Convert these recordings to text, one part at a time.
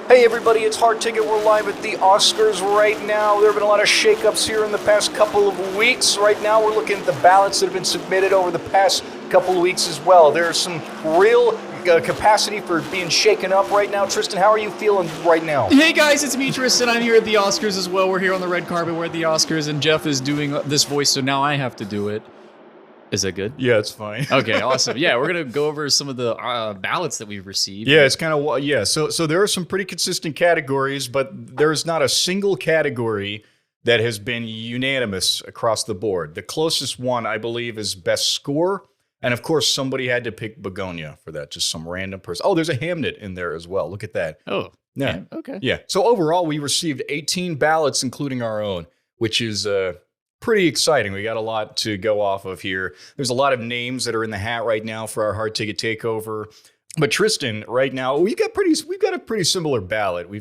Hey everybody, it's Hard Ticket. We're live at the Oscars right now. There have been a lot of shakeups here in the past couple of weeks. Right now we're looking at the ballots that have been submitted over the past couple of weeks as well. There's some real capacity for being shaken up right now. Tristan, how are you feeling right now? Hey guys, it's me, Tristan. I'm here at the Oscars as well. We're here on the red carpet. We're at the Oscars, and Jeff is doing this voice, so now I have to do it. Is that good? Yeah, it's fine. Okay, awesome. Yeah, we're going to go over some of the ballots that we've received. Yeah, it's kind of, yeah. So there are some pretty consistent categories, but there's not a single category that has been unanimous across the board. The closest one, I believe, is Best Score. And of course, somebody had to pick Begonia for that, just some random person. Oh, there's a Hamnet in there as well. Look at that. Oh, yeah. Okay. Yeah. So overall, we received 18 ballots, including our own, which is pretty exciting. We got a lot to go off of here. There's a lot of names that are in the hat right now for our Hard Ticket Takeover. But Tristan, right now, we've got a pretty similar ballot. We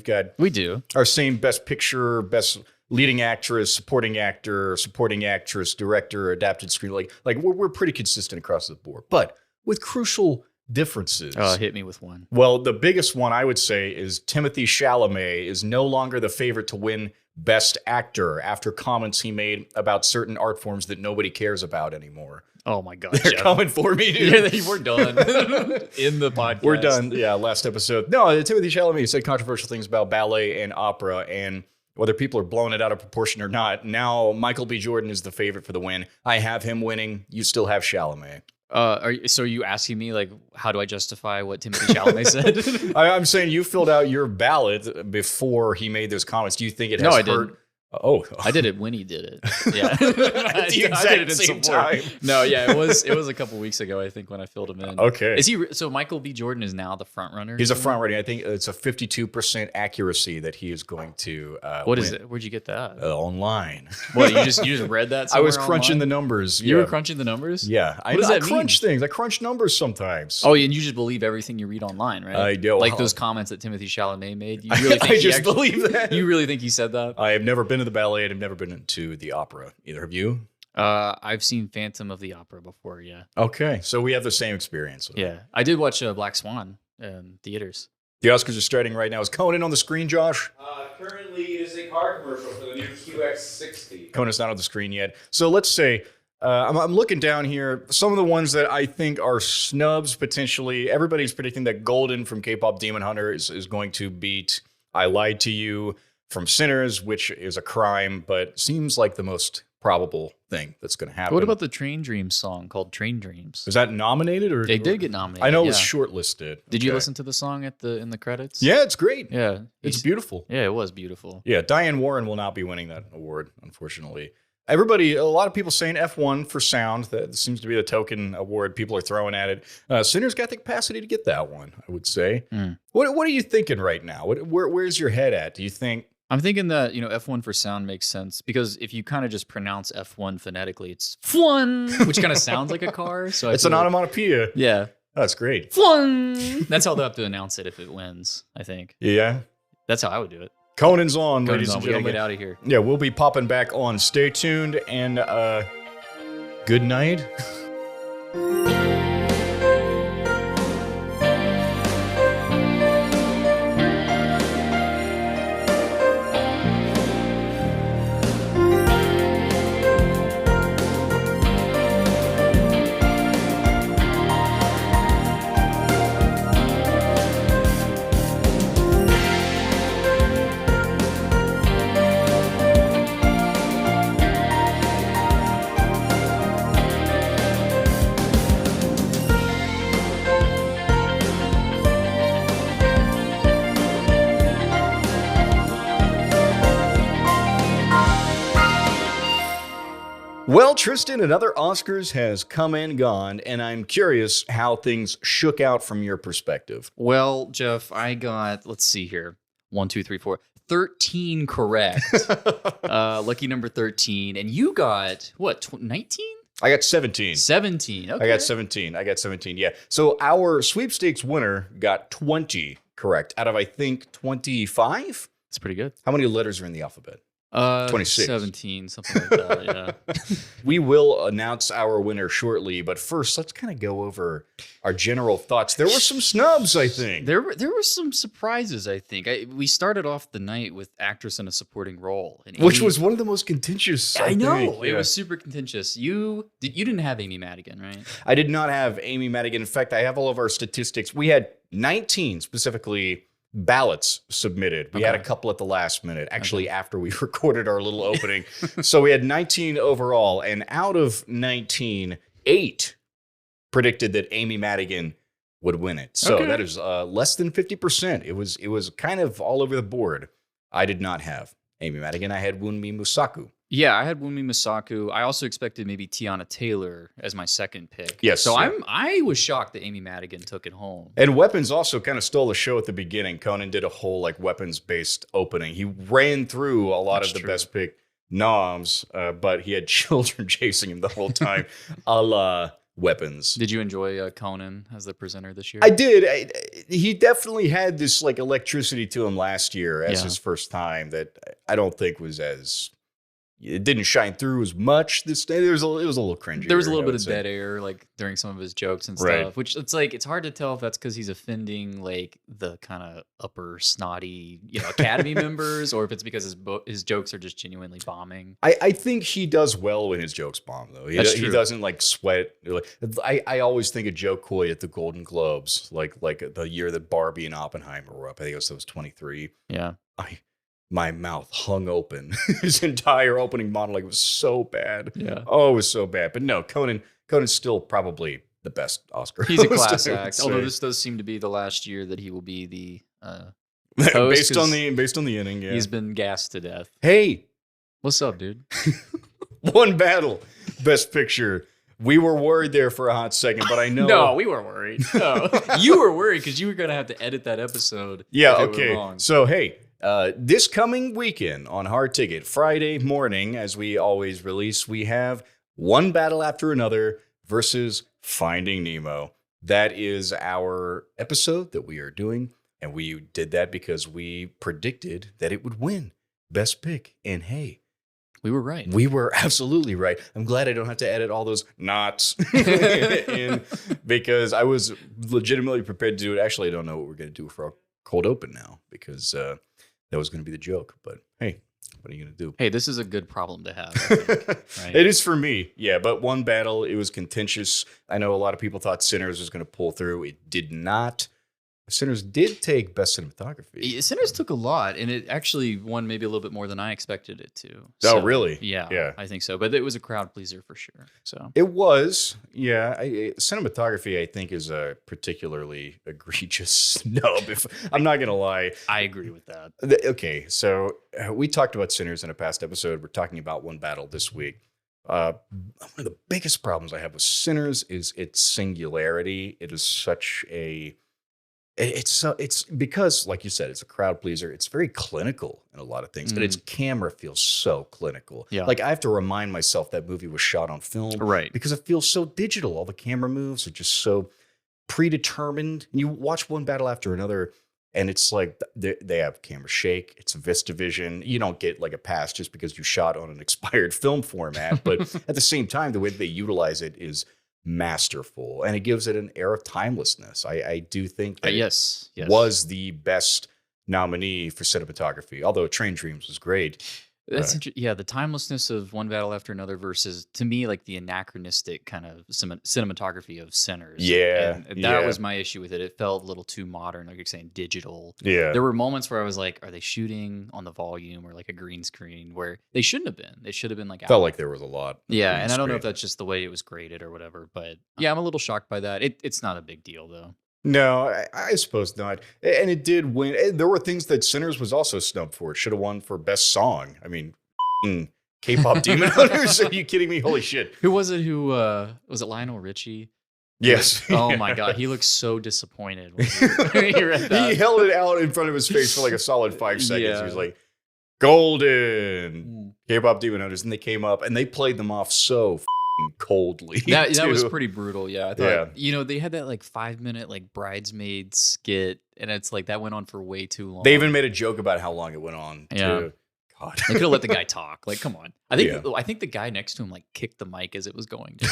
do our same Best Picture, Best Leading Actress, Supporting Actor, Supporting Actress, Director, Adapted Screenplay. Like we're pretty consistent across the board, but with crucial differences. Hit me with one. Well, the biggest one I would say is Timothée Chalamet is no longer the favorite to win Best Actor after comments he made about certain art forms that nobody cares about anymore. Oh my God, They're Jeff. coming for me, dude. Yeah, we're done in the podcast. We're done. Yeah, last episode. No, Timothée Chalamet said controversial things about ballet and opera, and whether people are blowing it out of proportion or not, now Michael B. Jordan is the favorite for the win. I have him winning. You still have Chalamet. Are you asking me, like, how do I justify what Timothée Chalamet said? I'm saying you filled out your ballot before he made those comments. Do you think it has hurt? Didn't. Oh, I did it when he did it. Yeah, at the exact same time. No, yeah, it was a couple weeks ago, I think, when I filled him in. Okay, is he? So Michael B. Jordan is now the front runner. He's a front runner. I think it's a 52% accuracy that he is going to. What is it? Where'd you get that? Online. What you just read that? I was crunching online? The numbers. You were crunching the numbers. Yeah, what does that crunch mean? things. I crunch numbers sometimes. Oh, and you just believe everything you read online, right? I do. Like those comments that Timothée Chalamet made. You really think I just believe that. You really think he said that? I have never been to the ballet, and I've never been to the opera. Either have you? I've seen Phantom of the Opera before. Yeah. Okay, so we have the same experience. Yeah, I did watch Black Swan in theaters. The Oscars are starting right now. Is Conan on the screen, Josh? Currently, it is a car commercial for the new QX60. Conan's not on the screen yet. So let's say, I'm looking down here. Some of the ones that I think are snubs, potentially. Everybody's predicting that Golden from K-Pop Demon Hunter is going to beat I Lied to You from Sinners, which is a crime, but seems like the most probable thing that's going to happen. What about the Train Dreams song called Train Dreams? Was that nominated? Or They did get nominated. I know it yeah. was shortlisted. Did you listen to the song in the credits? Yeah, it's great. Yeah. It's beautiful. Yeah, it was beautiful. Yeah, Diane Warren will not be winning that award, unfortunately. A lot of people saying F1 for sound. That seems to be the token award people are throwing at it. Sinners got the capacity to get that one, I would say. What are you thinking right now? Where's your head at? Do you think? I'm thinking that, F1 for sound makes sense because if you kind of just pronounce F1 phonetically, it's F1, which kind of sounds like a car. So it's an onomatopoeia. Yeah. Oh, that's great. F1. That's how they'll have to announce it if it wins, I think. Yeah. That's how I would do it. Conan's on, ladies and gentlemen. We gotta get out of here. Yeah, we'll be popping back on. Stay tuned and good night. Well, Tristan, another Oscars has come and gone, and I'm curious how things shook out from your perspective. Well, Jeff, I got, let's see here, 1, 2, 3, 4, 13 correct. Lucky number 13. And you got, what, 19? I got 17. 17, okay. I got 17, yeah. So our sweepstakes winner got 20 correct out of, I think, 25? That's pretty good. How many letters are in the alphabet? 26. 17, something like that. Yeah. We will announce our winner shortly, but first, let's kind of go over our general thoughts. There were some snubs, I think. There were some surprises, I think. We started off the night with actress in a supporting role, and Which was one of the most contentious. I know think. it Yeah. was super contentious. You didn't have Amy Madigan, right? I did not have Amy Madigan. In fact, I have all of our statistics. We had 19 specifically ballots submitted. We had a couple at the last minute, actually, after we recorded our little opening. So we had 19 overall, and out of 19, 8 predicted that Amy Madigan would win it. So that is less than 50%. It was kind of all over the board. I did not have Amy Madigan. I had Wunmi Musaku. Yeah, I had Wunmi Musaku. I also expected maybe Tiana Taylor as my second pick. Yes. So yeah. I was shocked that Amy Madigan took it home. And Weapons also kind of stole the show at the beginning. Conan did a whole weapons-based opening. He ran through a lot of the best pick noms, but he had children chasing him the whole time, a la Weapons. Did you enjoy Conan as the presenter this year? I did. He definitely had this electricity to him last year as his first time that I don't think was as... It didn't shine through as much this day. It was a little cringy. There was a little bit of dead air during some of his jokes and stuff, Right. which it's hard to tell if that's because he's offending the kind of upper snotty Academy members, or if it's because his jokes are just genuinely bombing. I think he does well when his jokes bomb, though. He doesn't sweat. I always think of Joe Coy at the Golden Globes, like the year that Barbie and Oppenheimer were up. I think it was 23. Yeah. My mouth hung open. His entire opening monologue was so bad. Yeah. Oh, it was so bad. But no, Conan's still probably the best Oscar. He's a host, class I would act. say. Although this does seem to be the last year that he will be the based host, on the inning, yeah. He's been gassed to death. Hey, What's up, dude? One Battle, Best Picture. We were worried there for a hot second, but I know. No, we weren't worried. No. You were worried because you were going to have to edit that episode. Yeah, if it were okay. wrong. So, hey, this coming weekend on Hard Ticket, Friday morning, as we always release, we have One Battle After Another versus Finding Nemo. That is our episode that we are doing, and we did that because we predicted that it would win Best Pick. And hey, We were right. we were absolutely right. I'm glad I don't have to edit all those knots in because I was legitimately prepared to do it. Actually, I don't know what we're going to do for our cold open now because that was going to be the joke. But hey, what are you going to do? Hey, this is a good problem to have. I think, right? It is for me. Yeah, but One Battle, it was contentious. I know a lot of people thought Sinners was going to pull through. It did not. Sinners did take Best Cinematography. Sinners took a lot, and it actually won maybe a little bit more than I expected it to. Oh, really? Yeah, Yeah. I think so. But it was a crowd pleaser for sure. So It was, yeah. Cinematography, I think, is a particularly egregious snub. If I'm not gonna lie. I agree with that. Okay, so we talked about Sinners in a past episode. We're talking about One Battle this week. One of the biggest problems I have with Sinners is its singularity. It is such a it's because, like you said, it's a crowd pleaser. It's very clinical in a lot of things, but its camera feels so clinical. Yeah. Like I have to remind myself that movie was shot on film, Right. Because it feels so digital. All the camera moves are just so predetermined. And you watch One Battle After Another, and it's like they have camera shake. It's VistaVision. You don't get a pass just because you shot on an expired film format. But at the same time, the way they utilize it is masterful, and it gives it an air of timelessness. I do think that Yes. was the best nominee for cinematography, although Train Dreams was great. That's yeah, the timelessness of One Battle After Another versus, to me, the anachronistic kind of cinematography of Sinners. Yeah, And that was my issue with it. It felt a little too modern, like you're saying, digital. Yeah. There were moments where I was like, are they shooting on the volume or a green screen, where they shouldn't have been. They should have been Felt out. like there was a lot. Yeah, green and I don't know if screen. that's just the way it was graded or whatever, but yeah, I'm a little shocked by that. It's not a big deal, though. No, I suppose not. And it did win. There were things that Sinners was also snubbed for. It should have won for Best Song. I mean, K-pop Demon Hunters? Are you kidding me? Holy shit. Who was it who, was it Lionel Richie? Yes. Oh my God, he looks so disappointed when he read that. He held it out in front of his face for a solid 5 seconds. Yeah. He was like, Golden, K-pop Demon Hunters. And they came up and they played them off so coldly. That was too. pretty brutal. Yeah, I thought, they had that 5-minute bridesmaid skit, and it's that went on for way too long. They even made a joke about how long it went on. Yeah. Too. God. They could have let the guy talk. Like, come on. I think the guy next to him like kicked the mic as it was going down.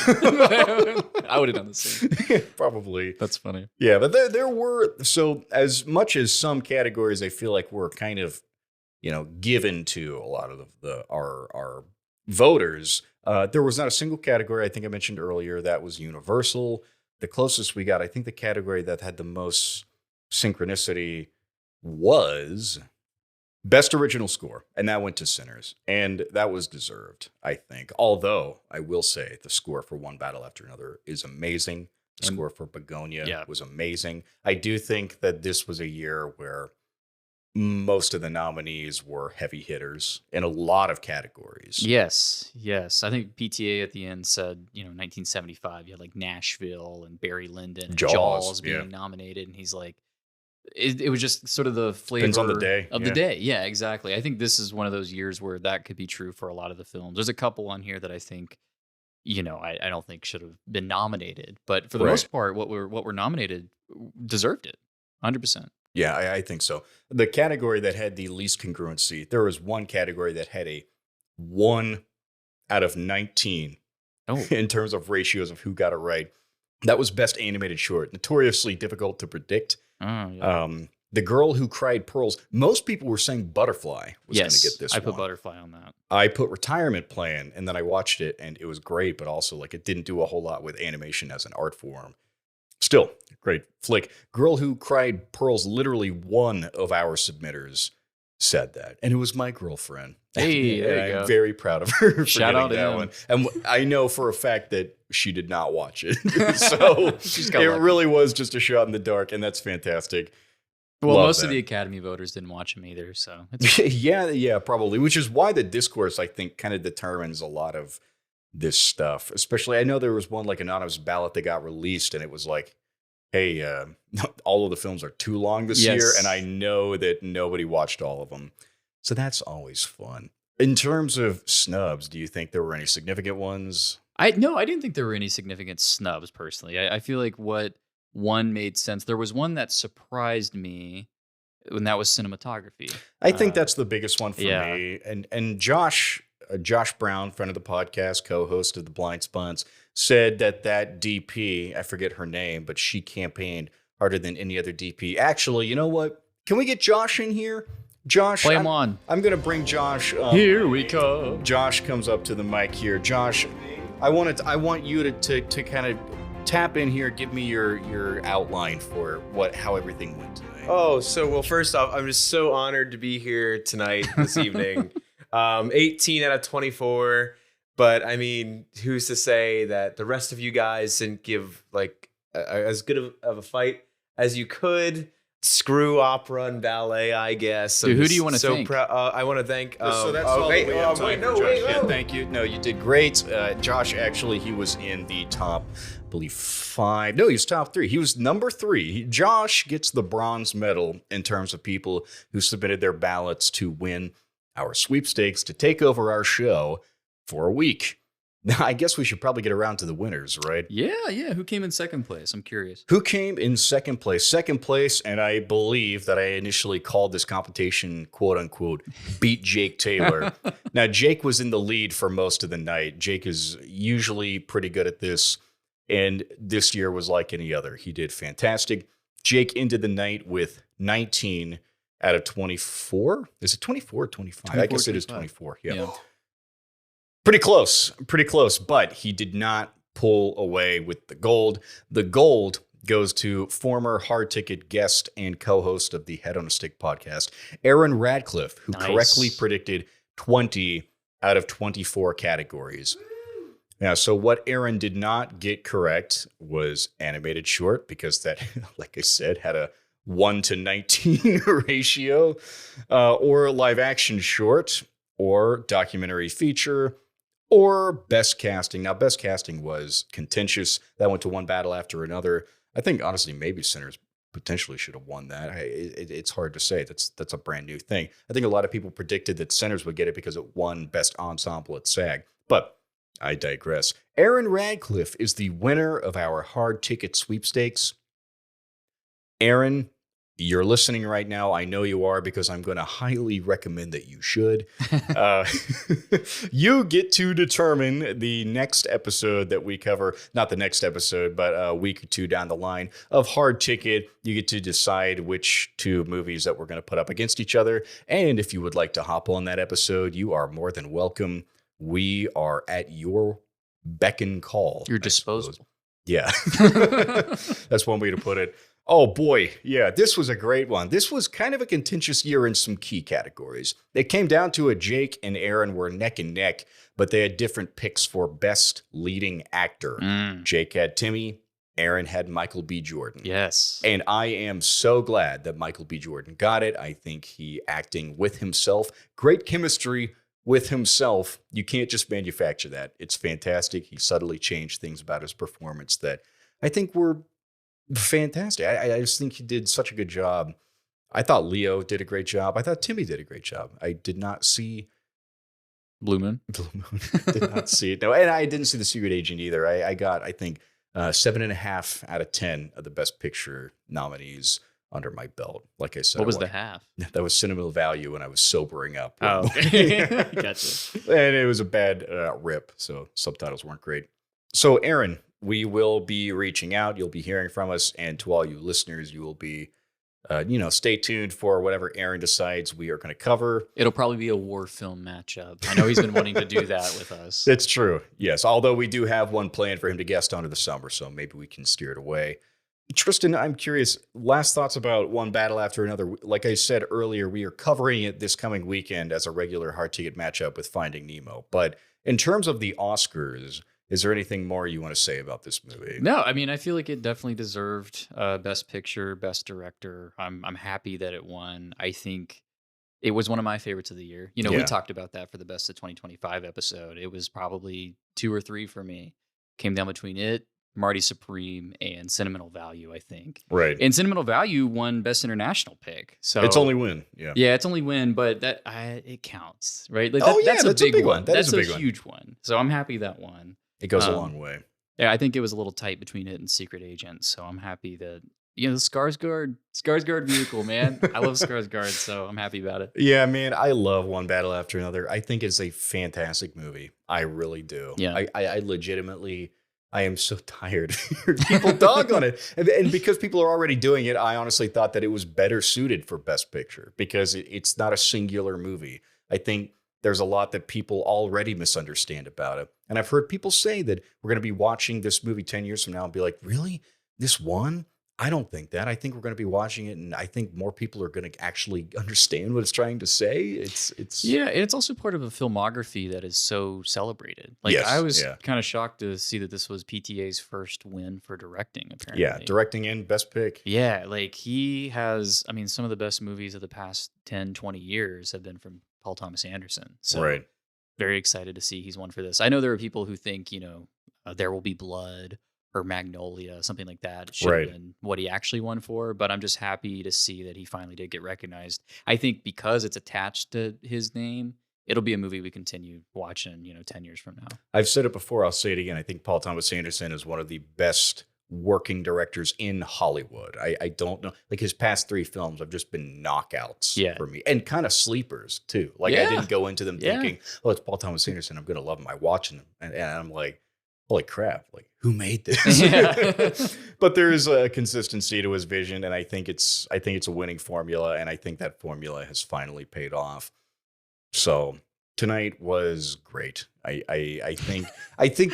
I would have done the same. Probably. That's funny. Yeah, but there were, so as much as some categories I feel like were kind of, given to a lot of our voters, there was not a single category I think I mentioned earlier that was universal. The closest we got, I think the category that had the most synchronicity was Best Original Score, and that went to Sinners, and that was deserved, I think. Although, I will say, the score for One Battle After Another is amazing. The score for Begonia was amazing. I do think that this was a year where most of the nominees were heavy hitters in a lot of categories. Yes. I think PTA at the end said, 1975, you had like Nashville and Barry Lyndon and Jaws being nominated, and he's like, it was just sort of the flavor Depends on the day. of the day. Yeah, exactly. I think this is one of those years where that could be true for a lot of the films. There's a couple on here that I think, I don't think should have been nominated, but for the most part, what were nominated deserved it, 100%. Yeah, I think so. The category that had the least congruency, there was one category that had a 1 out of 19 in terms of ratios of who got it right. That was Best Animated Short. Notoriously difficult to predict. The Girl Who Cried Pearls. Most people were saying Butterfly was going to get this. I put Butterfly on that. I put Retirement Plan, and then I watched it, and it was great, but also like it didn't do a whole lot with animation as an art form. Still, great flick. Girl Who Cried Pearls. Literally one of our submitters said that, and it was my girlfriend. Hey, there you go. I'm very proud of her for Shout getting out to that him. one. And I know for a fact that she did not watch it, so it lucky. really was just a shot in the dark, and that's fantastic. Well, Love most that. of the Academy voters didn't watch him either, so yeah, probably. Which is why the discourse, I think, kind of determines a lot of this stuff. Especially, I know there was one like anonymous ballot that got released, and it was like, hey, all of the films are too long this year, and I know that nobody watched all of them. So that's always fun. In terms of snubs, do you think there were any significant ones? No, I didn't think there were any significant snubs personally. I feel like what one made sense. There was one that surprised me, and that was cinematography. I think that's the biggest one for me. And Josh Brown, friend of the podcast, co-host of the Blind Spunts, said that DP, I forget her name, but she campaigned harder than any other DP. Actually, you know what? Can we get Josh in here? Josh, play him on. I'm going to bring Josh. Here we come. Josh comes up to the mic here. Josh, I want you to kind of tap in here. Give me your outline for how everything went tonight. Oh, well, first off, I'm just so honored to be here tonight, this evening. 18 out of 24. But I mean, who's to say that the rest of you guys didn't give like as good of a fight as you could? Screw opera and ballet, I guess. Dude, who do you want to thank? I want to thank. So that's all that we have time for, Josh. Yeah, thank you. No, you did great. Josh, actually, he was in the top, I believe, 5. No, he was top 3. He was number 3. Josh gets the bronze medal in terms of people who submitted their ballots to win our sweepstakes to take over our show for a week. Now, I guess we should probably get around to the winners, right? Yeah. Who came in second place? I'm curious. Who came in second place? Second place, and I believe that I initially called this competition, quote unquote, beat Jake Taylor. Now, Jake was in the lead for most of the night. Jake is usually pretty good at this, and this year was like any other. He did fantastic. Jake ended the night with 19 out of 24. Is it 24 or 25? I guess 25. It is 24. Yeah. Pretty close, but he did not pull away with the gold. The gold goes to former Hard Ticket guest and co-host of the Head on a Stick podcast, Aaron Radcliffe, who correctly predicted 20 out of 24 categories. Now, so what Aaron did not get correct was animated short, because that, like I said, had a 1-19 ratio, or live action short, or documentary feature, or best casting. Now, best casting was contentious. That went to One Battle After Another. I think, honestly, maybe Sinners potentially should have won that. It's hard to say. That's a brand new thing. I think a lot of people predicted that Sinners would get it because it won Best Ensemble at SAG. But I digress. Aaron Radcliffe is the winner of our Hard Ticket sweepstakes. Aaron, you're listening right now. I know you are because I'm going to highly recommend that you should. You get to determine the next episode that we cover, not the next episode, but a week or two down the line of Hard Ticket. You get to decide which two movies that we're going to put up against each other. And if you would like to hop on that episode, you are more than welcome. We are at your beck and call. You're disposable. Yeah. That's one way to put it. Oh boy, yeah, this was a great one. This was kind of a contentious year in some key categories. It came down to a Jake and Aaron were neck and neck, but they had different picks for best leading actor. Jake had Timmy, Aaron had Michael B. Jordan. Yes. And I am so glad that Michael B. Jordan got it. I think he acting with himself, great chemistry with himself. You can't just manufacture that. It's fantastic. He subtly changed things about his performance that I think were fantastic. I just think he did such a good job. I thought Leo did a great job. I thought Timmy did a great job. I did not see Blue Moon. Did not see it. No, and I didn't see The Secret Agent either. I got, I think, 7.5 out of 10 of the Best Picture nominees under my belt. Like I said, What was the half? That was sentimental value when I was sobering up. Oh, okay. Gotcha. And it was a bad rip, so subtitles weren't great. So, Aaron, we will be reaching out. You'll be hearing from us. And to all you listeners, you will be, stay tuned for whatever Aaron decides we are going to cover. It'll probably be a war film matchup. I know he's been wanting to do that with us. It's true. Yes. Although we do have one planned for him to guest on in the summer, so maybe we can steer it away. Tristan, I'm curious, last thoughts about one battle after another. Like I said earlier, we are covering it this coming weekend as a regular hard ticket matchup with Finding Nemo. But in terms of the Oscars, is there anything more you want to say about this movie? No, I mean, I feel like it definitely deserved Best Picture, Best Director. I'm happy that it won. I think it was one of my favorites of the year. You know, we talked about that for the Best of 2025 episode. It was probably 2 or 3 for me. Came down between it, Marty Supreme, and Sentimental Value, I think. Right. And Sentimental Value won Best International Pick. So it's only win. Yeah. Yeah, it's only win, but that it counts, right? Like that's a big one. That's a huge one. So I'm happy that won. It goes a long way. Yeah, I think it was a little tight between it and Secret Agent. So I'm happy that, the Skarsgård vehicle, man. I love Skarsgård, so I'm happy about it. Yeah, man, I love One Battle After Another. I think it's a fantastic movie. I really do. Yeah. I legitimately, I am so tired. People dog on it. And because people are already doing it, I honestly thought that it was better suited for Best Picture because it's not a singular movie. I think there's a lot that people already misunderstand about it. And I've heard people say that we're going to be watching this movie 10 years from now and be like, really? This won? I don't think that. I think we're going to be watching it, and I think more people are going to actually understand what it's trying to say. It's Yeah, and it's also part of a filmography that is so celebrated. Like, Yes, I was yeah. kind of shocked to see that this was PTA's first win for directing, apparently. Yeah, directing in Best Pick. Yeah, like he has, I mean, some of the best movies of the past 10, 20 years have been from Paul Thomas Anderson. So Right. very excited to see he's won for this. I know there are people who think, There Will Be Blood or Magnolia, something like that should Right. have been what he actually won for, but I'm just happy to see that he finally did get recognized. I think because it's attached to his name, it'll be a movie we continue watching, 10 years from now. I've said it before, I'll say it again. I think Paul Thomas Anderson is one of the best working directors in Hollywood. I don't know. Like his past 3 films have just been knockouts for me. And kind of sleepers too. Like I didn't go into them thinking, oh, it's Paul Thomas Anderson. I'm going to love him. I watch him. And I'm like, holy crap, like who made this? Yeah. But there is a consistency to his vision. And I think it's a winning formula. And I think that formula has finally paid off. So tonight was great. I think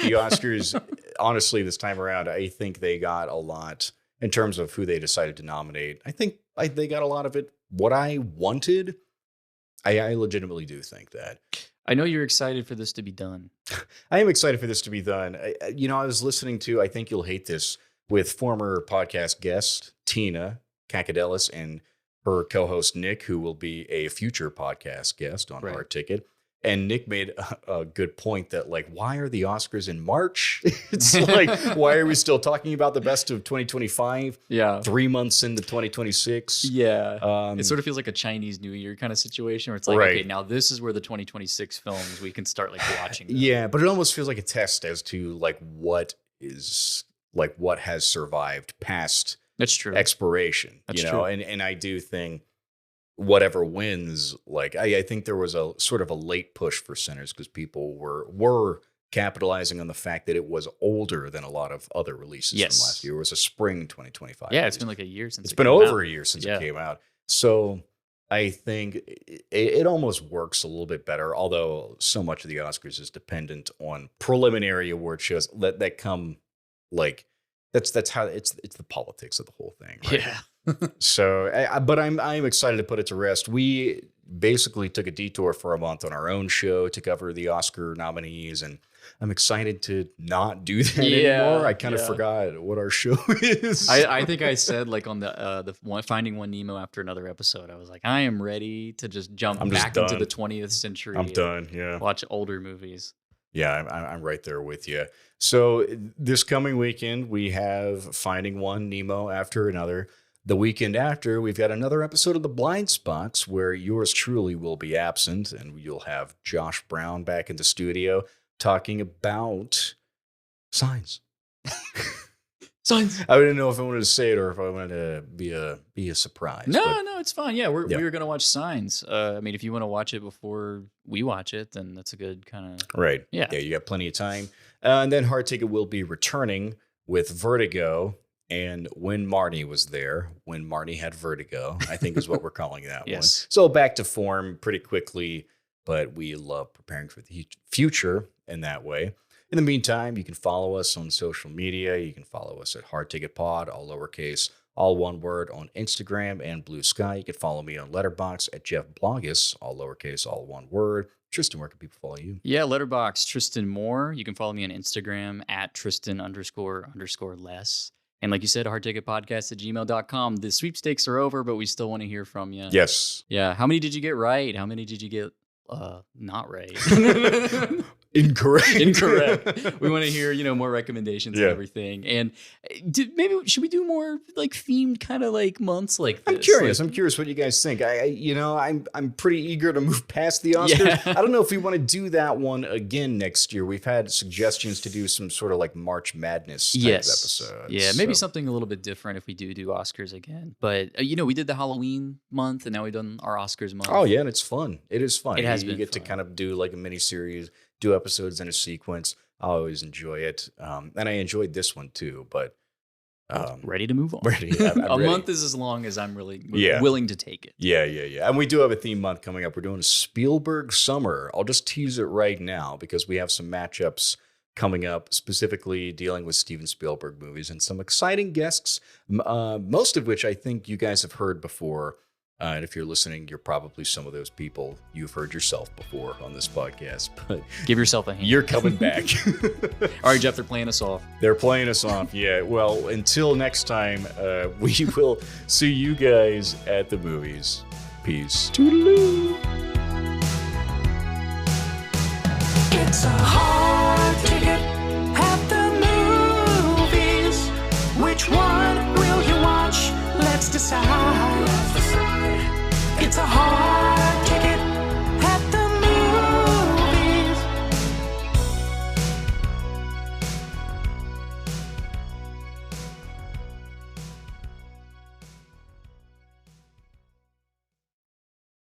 the Oscars, honestly, this time around, I think they got a lot in terms of who they decided to nominate. I think they got a lot of it. What I wanted, I legitimately do think that. I know you're excited for this to be done. I am excited for this to be done. I was listening to, I think you'll hate this, with former podcast guest Tina Kakadelis and her co-host Nick, who will be a future podcast guest on Hard Ticket. And Nick made a good point that, like, why are the Oscars in March? It's like, why are we still talking about the best of 2025? Yeah. 3 months into 2026. Yeah. It sort of feels like a Chinese New Year kind of situation where it's like, okay, now this is where the 2026 films we can start like watching them. Yeah, but it almost feels like a test as to like what has survived past That's true. expiration. That's you know, true. and I do think whatever wins, like I think there was a sort of a late push for Sinners because people were capitalizing on the fact that it was older than a lot of other releases from last year. It was a spring 2025. Yeah, it's been like a year since it's it been came over out. a year since Yeah. it came out. So I think it almost works a little bit better, although so much of the Oscars is dependent on preliminary award shows that come like that's how it's the politics of the whole thing. Right? Yeah. So, but I'm excited to put it to rest. We basically took a detour for a month on our own show to cover the Oscar nominees, and I'm excited to not do that anymore. I kind of forgot what our show is. I think I said like on the one, Finding One Nemo after another episode, I was like, I am ready to just jump back into the 20th century. I'm done. Yeah. Watch older movies. Yeah, I'm right there with you. So this coming weekend, we have Finding One Nemo after another. The weekend after, we've got another episode of The Blind Spots where yours truly will be absent, and you'll have Josh Brown back in the studio talking about Signs. Signs. I didn't know if I wanted to say it or if I wanted to be a surprise. No, it's fine. Yeah, we were gonna watch Signs. I mean, if you want to watch it before we watch it, then that's a good kind of right. Yeah, you got plenty of time. And then Hard Ticket will be returning with Vertigo. And When Marnie was there, When Marnie had vertigo, I think is what we're calling that one. So back to form pretty quickly, but we love preparing for the future in that way. In the meantime, you can follow us on social media. You can follow us at Hard Ticket Pod, all lowercase, all one word, on Instagram and Blue Sky. You can follow me on Letterboxd at Jeff Blogus, all lowercase, all one word. Tristan, where can people follow you? Yeah, Letterboxd, Tristan Moore. You can follow me on Instagram at Tristan__less. And like you said, hardticketpodcast@gmail.com. The sweepstakes are over, but we still want to hear from you. Yes. Yeah. How many did you get right? How many did you get not right? Incorrect. We want to hear, more recommendations and everything. And maybe should we do more like themed kind of like months like this? I'm curious what you guys think. I'm pretty eager to move past the Oscars. Yeah. I don't know if we want to do that one again next year. We've had suggestions to do some sort of like March Madness type episode. Yeah, maybe something a little bit different if we do Oscars again. But we did the Halloween month, and now we've done our Oscars month. Oh yeah, and it's fun. It is fun. It has You been get fun. to kind of do like a mini series, do episodes in a sequence. I always enjoy it, and I enjoyed this one too. But ready to move on. Ready. I'm a ready. month is as long as I'm really willing to take it. Yeah. And we do have a theme month coming up. We're doing a Spielberg summer. I'll just tease it right now because we have some matchups coming up, specifically dealing with Steven Spielberg movies and some exciting guests, most of which I think you guys have heard before. And if you're listening, you're probably some of those people you've heard yourself before on this podcast. But give yourself a hand. You're coming back. All right, Jeff, they're playing us off. They're playing us off. Yeah. Well, until next time, we will see you guys at the movies. Peace. Toodaloo. It's a hard